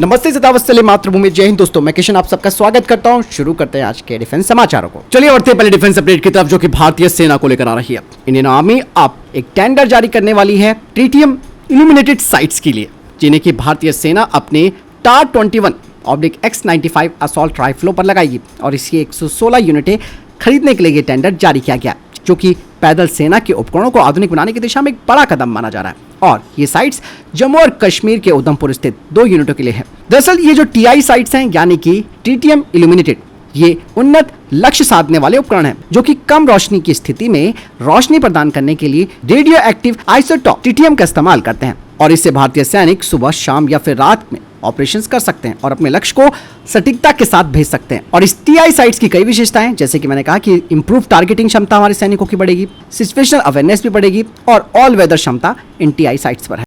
नमस्ते सदावत्सल्य मातृभूमि, जय हिंद दोस्तों। मैं किशन आप सबका स्वागत करता हूं। शुरू करते हैं आज के डिफेंस समाचारों को। चलिए बढ़ते हैं पहले डिफेंस अपडेट की तरफ, जो कि भारतीय सेना को लेकर आ रही है। इंडियन आर्मी अब एक टेंडर जारी करने वाली है ट्रिटियम इल्यूमिनेटेड साइट्स के लिए, जिन्हें की भारतीय सेना अपने टार 21/X95 असॉल्ट राइफलों पर लगाएगी और इसकी 116 यूनिटें खरीदने के लिए ये टेंडर जारी किया गया, जो कि पैदल सेना के उपकरणों को आधुनिक बनाने की दिशा में एक बड़ा कदम माना जा रहा है। और ये साइट्स जम्मू और कश्मीर के उधमपुर स्थित 2 यूनिटों के लिए है। दरअसल ये जो टीआई साइट्स हैं, यानी कि ट्रिटियम इल्यूमिनेटेड, ये उन्नत लक्ष्य साधने वाले उपकरण हैं, जो कि कम रोशनी की स्थिति में रोशनी प्रदान करने के लिए रेडियो एक्टिव आइसोटोप ट्रिटियम का इस्तेमाल करते हैं। और इससे भारतीय सैनिक सुबह, शाम या फिर रात में ऑपरेशंस कर सकते हैं और अपने लक्ष्य को सटीकता के साथ भेज सकते हैं। और इस टीआई साइट्स की कई विशेषताएं, जैसे कि मैंने कहा कि इंप्रूव टारगेटिंग क्षमता हमारे सैनिकों की बढ़ेगी, सिचुएशनल अवेयरनेस भी बढ़ेगी और ऑल वेदर क्षमता इन टीआई साइट्स पर है।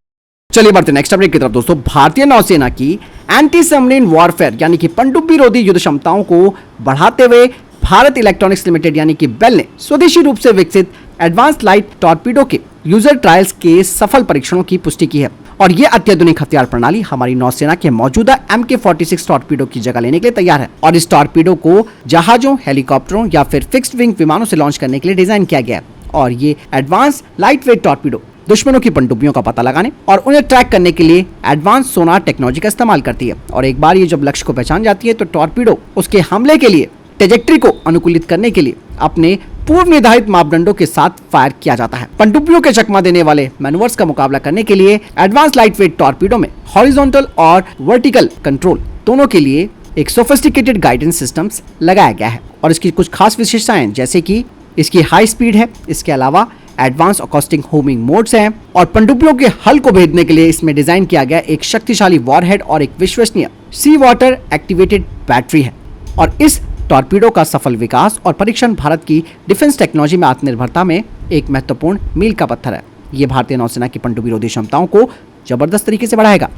चलिए बढ़ते हैं नेक्स्ट अपडेट की तरफ दोस्तों। भारतीय नौसेना की एंटी सबमरीन वॉरफेयर यानी कि पनडुब्बी रोधी युद्ध क्षमताओं को बढ़ाते हुए भारत इलेक्ट्रॉनिक्स लिमिटेड यानी कि बेल ने स्वदेशी रूप से विकसित एडवांस लाइट टॉर्पीडो के यूजर ट्रायल्स के सफल परीक्षणों की पुष्टि की है। और यह अत्याधुनिक हथियार प्रणाली हमारी नौसेना के मौजूदा MK-46 टॉर्पीडो की जगह लेने के लिए तैयार है। और इस टॉर्पीडो को जहाजों, हेलीकॉप्टरों या फिर फिक्स्ड विंग विमानों से लॉन्च करने के लिए डिजाइन किया गया है। और ये एडवांस लाइट वेट टॉर्पीडो दुश्मनों की पनडुब्बियों का पता लगाने और उन्हें ट्रैक करने के लिए एडवांस सोनार टेक्नोलॉजी का इस्तेमाल करती है। और एक बार ये जब लक्ष्य को पहचान जाती है तो टॉर्पीडो उसके हमले के लिए ट्रेजेक्टरी को अनुकूलित करने के लिए अपने पूर्व निर्धारित मापदंडों के साथ फायर किया जाता है। पनडुब्बियों के चकमा देने वाले मैनूवर्स का मुकाबला करने के लिए एडवांस लाइट वेट टॉर्पीडो में हॉरिजॉन्टल और वर्टिकल कंट्रोल दोनों के लिए एक सोफिस्टिकेटेड गाइडेंस सिस्टम्स लगाया गया है। और इसकी कुछ खास विशेषताएं, जैसे कि इसकी हाई स्पीड है, इसके अलावा एडवांस अकॉस्टिक होमिंग मोड्स हैं और पनडुब्बियों के हल को भेजने के लिए इसमें डिजाइन किया गया एक शक्तिशाली वॉरहेड और एक विश्वसनीय सी वाटर एक्टिवेटेड बैटरी है। और इस टॉर्पीडो का सफल विकास और परीक्षण भारत की डिफेंस टेक्नोलॉजी में आत्मनिर्भरता में एक महत्वपूर्ण मील का पत्थर है। ये भारतीय नौसेना की पनडुब्बी रोधी क्षमताओं को जबरदस्त तरीके से बढ़ाएगा।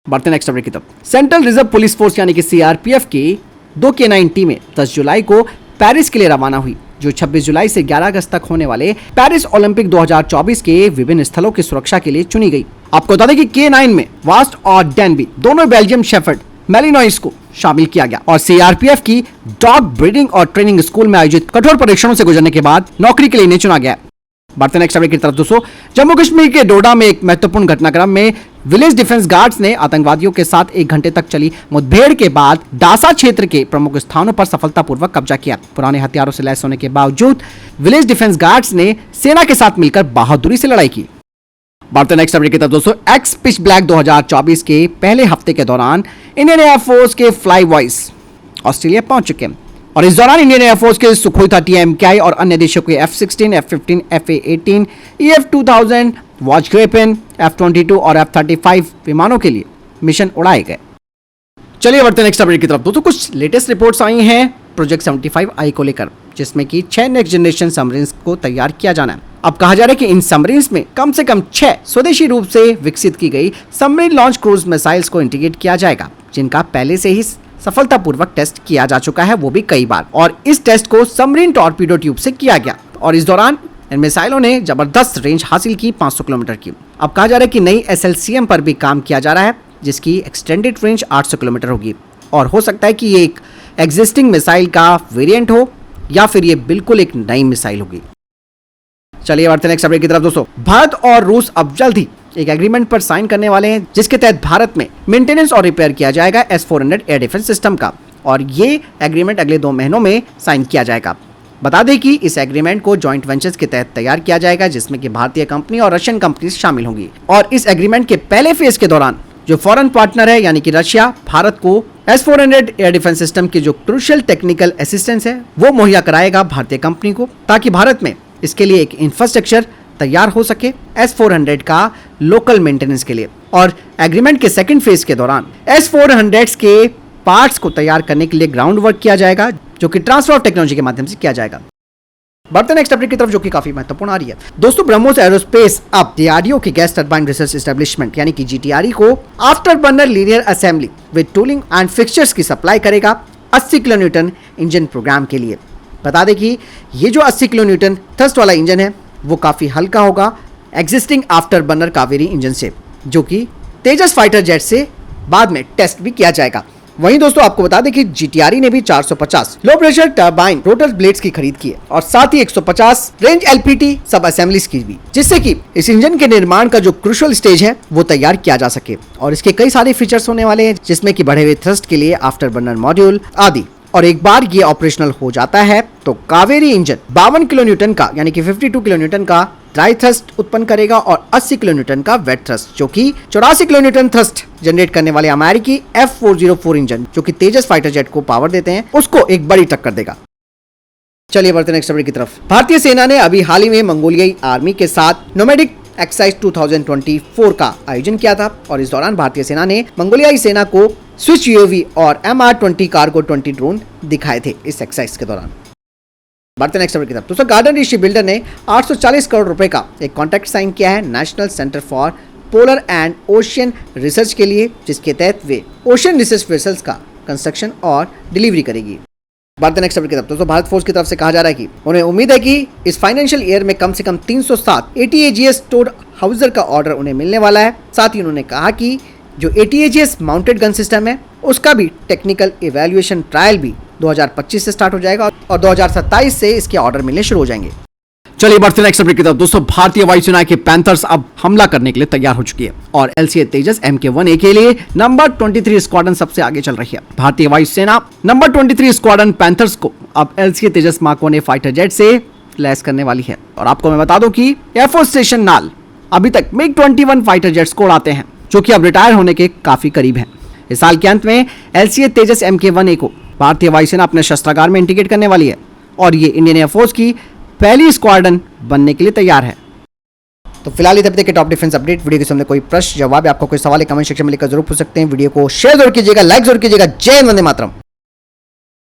बढ़ते नेक्स्ट अपडेट की तरफ। सेंट्रल रिजर्व पुलिस फोर्स यानी कि CRPF की 2 K9 टीमें 10 जुलाई को पेरिस के लिए रवाना हुई, जो 26 जुलाई से 11 अगस्त तक होने वाले पेरिस ओलंपिक 2024 के विभिन्न स्थलों की सुरक्षा के लिए चुनी गई। आपको बता दें कि K9 में वास्ट और डेनबी दोनों बेल्जियम शेफर्ड मैलिनॉइस को शामिल किया गया। और CRPF की डॉग ब्रीडिंग और ट्रेनिंग स्कूल में आयोजित कठोर परीक्षणों से गुजरने के बाद नौकरी के लिए इन्हें चुना गया। बढ़ते नेक्स्ट अपडेट की तरफ दोस्तों। जम्मू कश्मीर के डोडा में एक महत्वपूर्ण घटनाक्रम में विलेज डिफेंस गार्ड्स ने आतंकवादियों के साथ 1 घंटे तक चली मुठभेड़ के बाद डासा क्षेत्र के प्रमुख स्थानों पर सफलतापूर्वक कब्जा किया। पुराने हथियारों से लैस होने के बावजूद विलेज डिफेंस गार्ड्स ने सेना के साथ मिलकर बहादुरी से लड़ाई की। बढ़ते नेक्स्ट अपडेट की तरफ दोस्तों। एक्स पिच ब्लैक 2024 के पहले हफ्ते के दौरान इंडियन एयरफोर्स के फ्लाई बॉयज ऑस्ट्रेलिया पहुंच चुके हैं। और इस दौरान इंडियन एयरफोर्स के सुखोई 30 MKI और अन्य देशों के F-16, F-15, FA-18, EF-2000, watch Griffin, F-22 और F-35 विमानों के लिए मिशन उड़ाए गए। चलिए बढ़ते नेक्स्ट अपडेट की तरफ दोस्तों। कुछ लेटेस्ट रिपोर्ट्स आई हैं प्रोजेक्ट 75I को लेकर, जिसमें कि 6 नेक्स्ट जनरेशन सबमरीन्स को तैयार किया जाना है। अब कहा जा रहा है कि इन सबमरीन्स में कम से कम 6 स्वदेशी रूप से विकसित की गई सबमरीन लॉन्च क्रूज मिसाइल्स को इंटीग्रेट किया जाएगा, जिनका पहले से ही सफलतापूर्वक टेस्ट किया जा चुका है, वो भी कई बार। और इस टेस्ट को सबमरीन टॉर्पीडो ट्यूब से किया गया और इस दौरान इन मिसाइलों ने जबरदस्त रेंज हासिल की 500 किलोमीटर की। अब कहा जा रहा है कि नई SLCM पर भी काम किया जा रहा है, जिसकी एक्सटेंडेड रेंज 800 किलोमीटर होगी। और हो सकता है कि ये एक एग्जिस्टिंग मिसाइल का वेरिएंट हो या फिर ये बिल्कुल एक नई मिसाइल होगी। चलिए बढ़ते नेक्स्ट अपडेट की तरफ दोस्तों। भारत और रूस अब जल्द ही एक एग्रीमेंट पर साइन करने वाले हैं, जिसके तहत भारत में मेंटेनेंस और रिपेयर किया जाएगा S-400 एयर डिफेंस सिस्टम का। और ये एग्रीमेंट अगले 2 महीनों में साइन किया जाएगा। बता दें कि इस एग्रीमेंट को जॉइंट वेंचर्स के तहत तैयार किया जाएगा, जिसमें कि भारतीय कंपनी और रशियन कंपनी शामिल होंगी। और इस एग्रीमेंट के पहले फेज के दौरान जो फॉरेन पार्टनर है यानी कि रशिया, भारत को S-400 एयर डिफेंस सिस्टम की जो क्रूशियल टेक्निकल असिस्टेंस है वो मुहैया कराएगा भारतीय कंपनी को, ताकि भारत में इसके लिए एक इंफ्रास्ट्रक्चर तैयार हो सके S-400 का लोकल मेंटेनेंस के लिए। और एग्रीमेंट के सेकंड फेज के दौरान S-400 के पार्ट्स को तैयार करने के लिए ग्राउंड वर्क किया जाएगा, जो कि ट्रांसफर ऑफ टेक्नोलॉजी के माध्यम से किया जाएगा। बढ़ते नेक्स्ट अपडेट की तरफ, जो कि काफी महत्वपूर्ण आ रही है दोस्तों। ब्रह्मोस एरोस्पेस अब DRDO की गैस टरबाइन रिसर्च एस्टेब्लिशमेंट यानी कि GTRE को after burner linear assembly with tooling and fixtures की सप्लाई करेगा 80 किलोन्यूटन इंजन प्रोग्राम के लिए। बता दें कि ये जो 80 किलोन्यूटन थ्रस्ट वाला इंजन है वो काफी हल्का होगा existing after burner Kaveri engine से, जो कि तेजस फाइटर जेट से बाद में टेस्ट भी किया जाएगा। वहीं दोस्तों आपको बता दें कि GTRE ने भी 450 low pressure turbine rotor blades की खरीद की है और साथ ही 150 रेंज LPT सब असेंबलीज की भी, जिससे कि इस इंजन के निर्माण का जो क्रूशियल स्टेज है वो तैयार किया जा सके। और इसके कई सारे फीचर्स होने वाले हैं, जिसमें कि बढ़े हुए थ्रस्ट के लिए आफ्टर बर्नर मॉड्यूल आदि। और एक बार ये ऑपरेशनल हो जाता है तो कावेरी इंजन 52 किलो न्यूटन का यानी कि 52 किलो न्यूटन का ड्राई थ्रस्ट उत्पन्न करेगा और 80 किलो न्यूटन का वेट थ्रस्ट, जो कि 84 किलो न्यूटन थ्रस्ट जनरेट करने वाले अमेरिकी F404 इंजन, जो कि तेजस फाइटर जेट को पावर देते हैं, उसको एक बड़ी टक्कर देगा। चलिए बढ़ते हैं नेक्स्ट अपडेट की तरफ। भारतीय सेना ने अभी हाल ही में मंगोलियाई आर्मी के साथ नोमैडिक एक्सरसाइज 2024 का आयोजन किया था और इस दौरान भारतीय सेना ने मंगोलियाई सेना को स्विच UAV और MR-20 कार्गो 20 ड्रोन दिखाए थे इस एक्सरसाइज के दौरान। बढ़ते नेक्स्ट अपडेट की तरफ। दोस्तों गार्डन ऋषि बिल्डर ने 840 करोड़ रुपए का एक कॉन्ट्रैक्ट साइन किया है national centre for polar and ocean research के लिए, जिसके तहत वे ओशियन रिसर्च वेसल्स का कंस्ट्रक्शन और डिलीवरी करेगी। बढ़ते नेक्स्ट अपडेट की तरफ। दोस्तों भारत फोर्स की तरफ से कहा जा रहा है कि उन्हें उम्मीद है कि इस फाइनेंशियल ईयर में कम से कम 307 ATAGS टोड हाउजर का ऑर्डर उन्हें मिलने वाला है। साथ ही उन्होंने कहा कि जो ATAGS माउंटेड गन सिस्टम है उसका भी टेक्निकल इवैल्यूएशन ट्रायल भी 2025 से स्टार्ट हो जाएगा और 2027 से इसके ऑर्डर मिलने शुरू हो जाएंगे। चलिए बढ़ते नेक्स्ट अपडेट की तरफ। दोस्तों भारतीय वायुसेना के पैंथर्स अब हमला करने के लिए तैयार हो चुकी है और LCA तेजस MK-1A के लिए नंबर 23 स्क्वाड्रन सबसे आगे चल रही है। भारतीय वायुसेना नंबर 23 स्क्वाड्रन पैंथर्स को अब LCA तेजस मार्क 1A फाइटर जेट से लैस करने वाली है। और आपको मैं बता दूं कि एयरफोर्स स्टेशन नाल अभी तक MiG-21 फाइटर जेट्स को उड़ाते हैं, जो कि अब रिटायर होने के काफी करीब हैं। इस साल के अंत में LCA तेजस MK-1A को भारतीय वायुसेना अपने शस्त्रागार में इंटीग्रेट करने वाली है और ये इंडियन एयरफोर्स की पहली स्क्वाड्रन बनने के लिए तैयार है। तो फिलहाल इधर के टॉप डिफेंस अपडेट। वीडियो के सामने कोई प्रश्न जवाब है, आपको कोई सवाल है, कमेंट सेक्शन में लिखकर जरूर पूछ सकते हैं। वीडियो को शेयर जरूर कीजिएगा, लाइक जरूर कीजिएगा। जय हिंद, वंदे मातरम।